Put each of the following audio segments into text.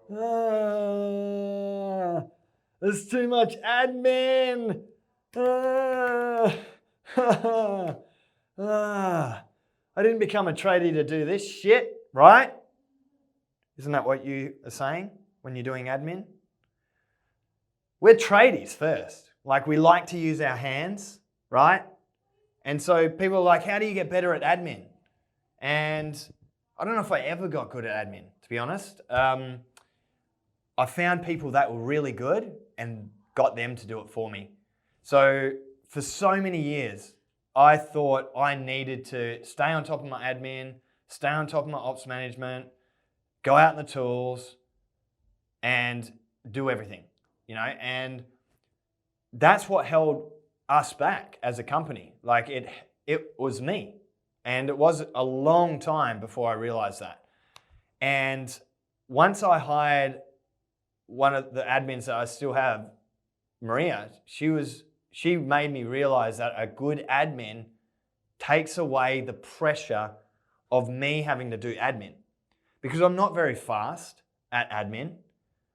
There's too much admin. I didn't become a tradie to do this shit, right? Isn't that what you are saying when you're doing admin? We're tradies first. Like, we like to use our hands, right? And so people are like, how do you get better at admin? And I don't know if I ever got good at admin, to be honest. I found people that were really good and got them to do it for me. So for so many years, I thought I needed to stay on top of my admin, stay on top of my ops management, go out in the tools and do everything, you know, and that's what held us back as a company. Like, it was me. And it was a long time before I realized that. And once I hired one of the admins that I still have, Maria, she made me realize that a good admin takes away the pressure of me having to do admin. Because I'm not very fast at admin.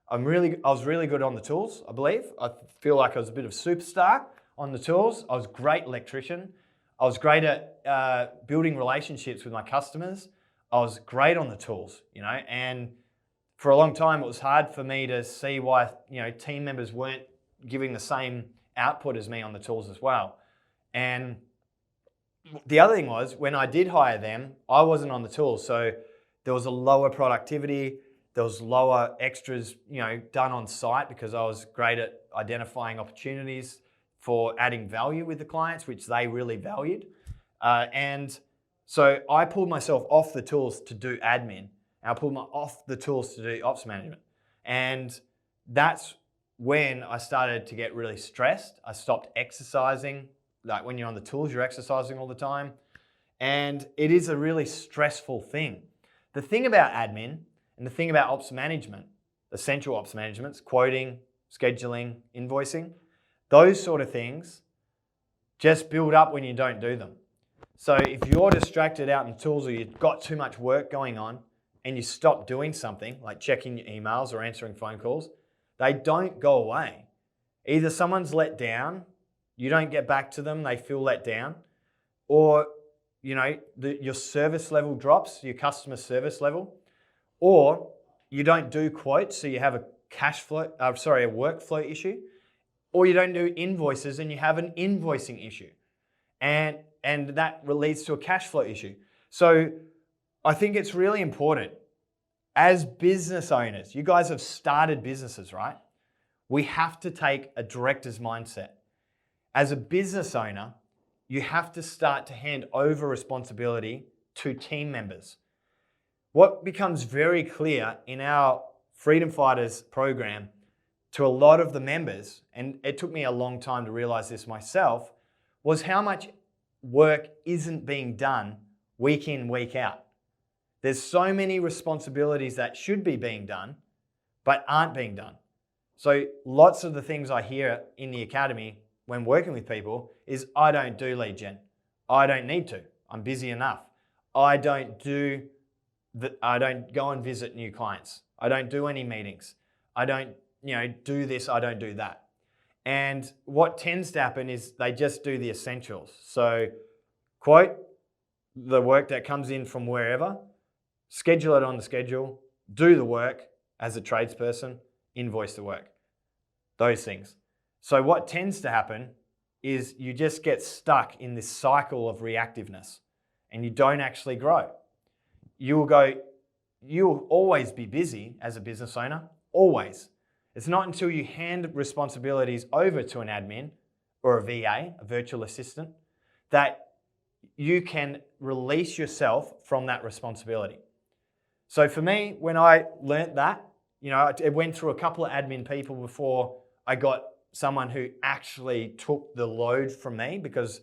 I was really good on the tools, I believe. I feel like I was a bit of a superstar on the tools. I was a great electrician. I was great at building relationships with my customers. I was great on the tools, you know, and for a long time it was hard for me to see why, you know, team members weren't giving the same output as me on the tools as well. And the other thing was, when I did hire them, I wasn't on the tools, so there was a lower productivity. There was lower extras, you know, done on site because I was great at identifying opportunities for adding value with the clients, which they really valued. And so I pulled myself off the tools to do admin. And I pulled off the tools to do ops management. And that's when I started to get really stressed. I stopped exercising. Like, when you're on the tools, you're exercising all the time. And it is a really stressful thing. The thing about admin and the thing about ops management, essential ops management's quoting, scheduling, invoicing, those sort of things just build up when you don't do them. So if you're distracted out in the tools, or you've got too much work going on and you stop doing something like checking your emails or answering phone calls, they don't go away. Either someone's let down, you don't get back to them, they feel let down, or, you know, your service level drops, your customer service level, or you don't do quotes, so you have a workflow issue, or you don't do invoices and you have an invoicing issue, and that leads to a cash flow issue. So I think it's really important as business owners. You guys have started businesses, right? We have to take a director's mindset. As a business owner, you have to start to hand over responsibility to team members. What becomes very clear in our Freedom Fighters program to a lot of the members, and it took me a long time to realize this myself, was how much work isn't being done week in, week out. There's so many responsibilities that should be being done, but aren't being done. So lots of the things I hear in the academy when working with people is, I don't do lead gen. I don't need to. I'm busy enough. I don't go and visit new clients. I don't do any meetings. I don't, do this, I don't do that. And what tends to happen is they just do the essentials. So quote the work that comes in from wherever, schedule it on the schedule, do the work as a tradesperson, invoice the work. Those things. So what tends to happen is you just get stuck in this cycle of reactiveness and you don't actually grow. You'll always be busy as a business owner, always. It's not until you hand responsibilities over to an admin or a VA, a virtual assistant, that you can release yourself from that responsibility. So for me, when I learnt that, it went through a couple of admin people before I got someone who actually took the load from me, because,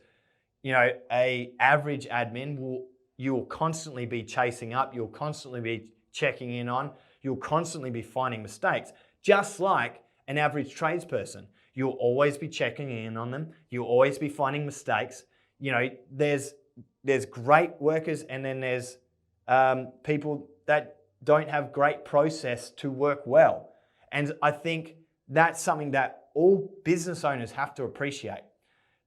a average admin you'll constantly be chasing up, you'll constantly be checking in on, you'll constantly be finding mistakes. Just like an average tradesperson, you'll always be checking in on them. You'll always be finding mistakes. There's great workers, and then there's people that don't have great process to work well. And I think that's something that all business owners have to appreciate.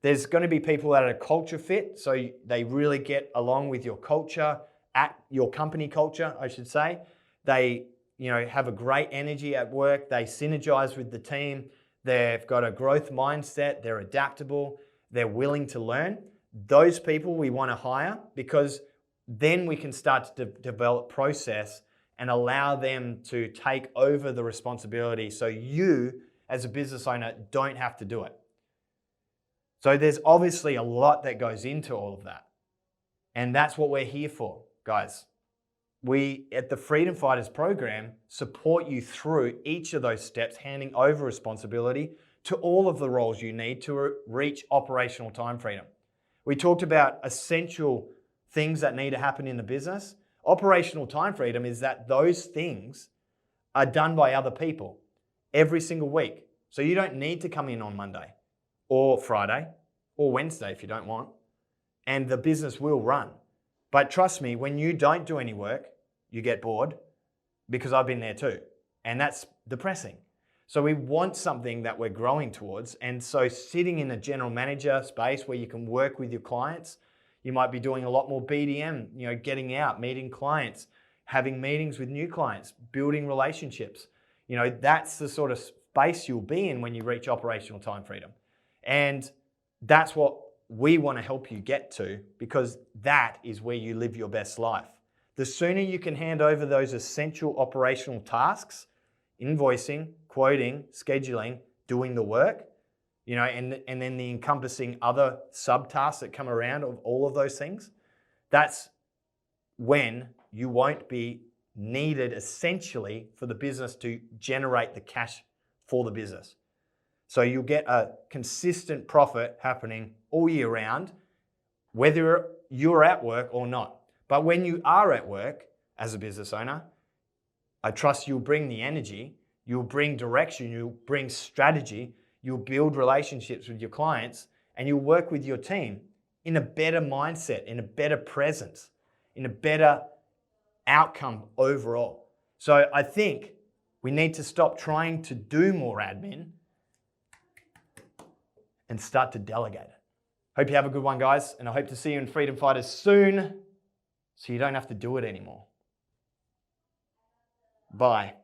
There's going to be people that are a culture fit, so they really get along with your culture, at your company culture, I should say. They, have a great energy at work. They synergize with the team. They've got a growth mindset. They're adaptable. They're willing to learn. Those people we want to hire, because then we can start to develop process and allow them to take over the responsibility so you, as a business owner, don't have to do it. So there's obviously a lot that goes into all of that. And that's what we're here for, guys. We, at the Freedom Fighters program, support you through each of those steps, handing over responsibility to all of the roles you need to reach operational time freedom. We talked about essential things that need to happen in the business. Operational time freedom is that those things are done by other people every single week. So you don't need to come in on Monday or Friday or Wednesday if you don't want, and the business will run. But trust me, when you don't do any work, you get bored, because I've been there too. And that's depressing. So we want something that we're growing towards. And so sitting in a general manager space where you can work with your clients, you might be doing a lot more BDM, getting out, meeting clients, having meetings with new clients, building relationships. That's the sort of space you'll be in when you reach operational time freedom. And that's what we want to help you get to, because that is where you live your best life. The sooner you can hand over those essential operational tasks, invoicing, quoting, scheduling, doing the work, and then the encompassing other subtasks that come around of all of those things, that's when you won't be needed essentially for the business to generate the cash for the business. So you'll get a consistent profit happening all year round, whether you're at work or not. But when you are at work as a business owner, I trust you'll bring the energy, you'll bring direction, you'll bring strategy, you'll build relationships with your clients, and you'll work with your team in a better mindset, in a better presence, in a better outcome overall. So I think we need to stop trying to do more admin and start to delegate it. Hope you have a good one, guys, and I hope to see you in Freedom Fighters soon so you don't have to do it anymore. Bye.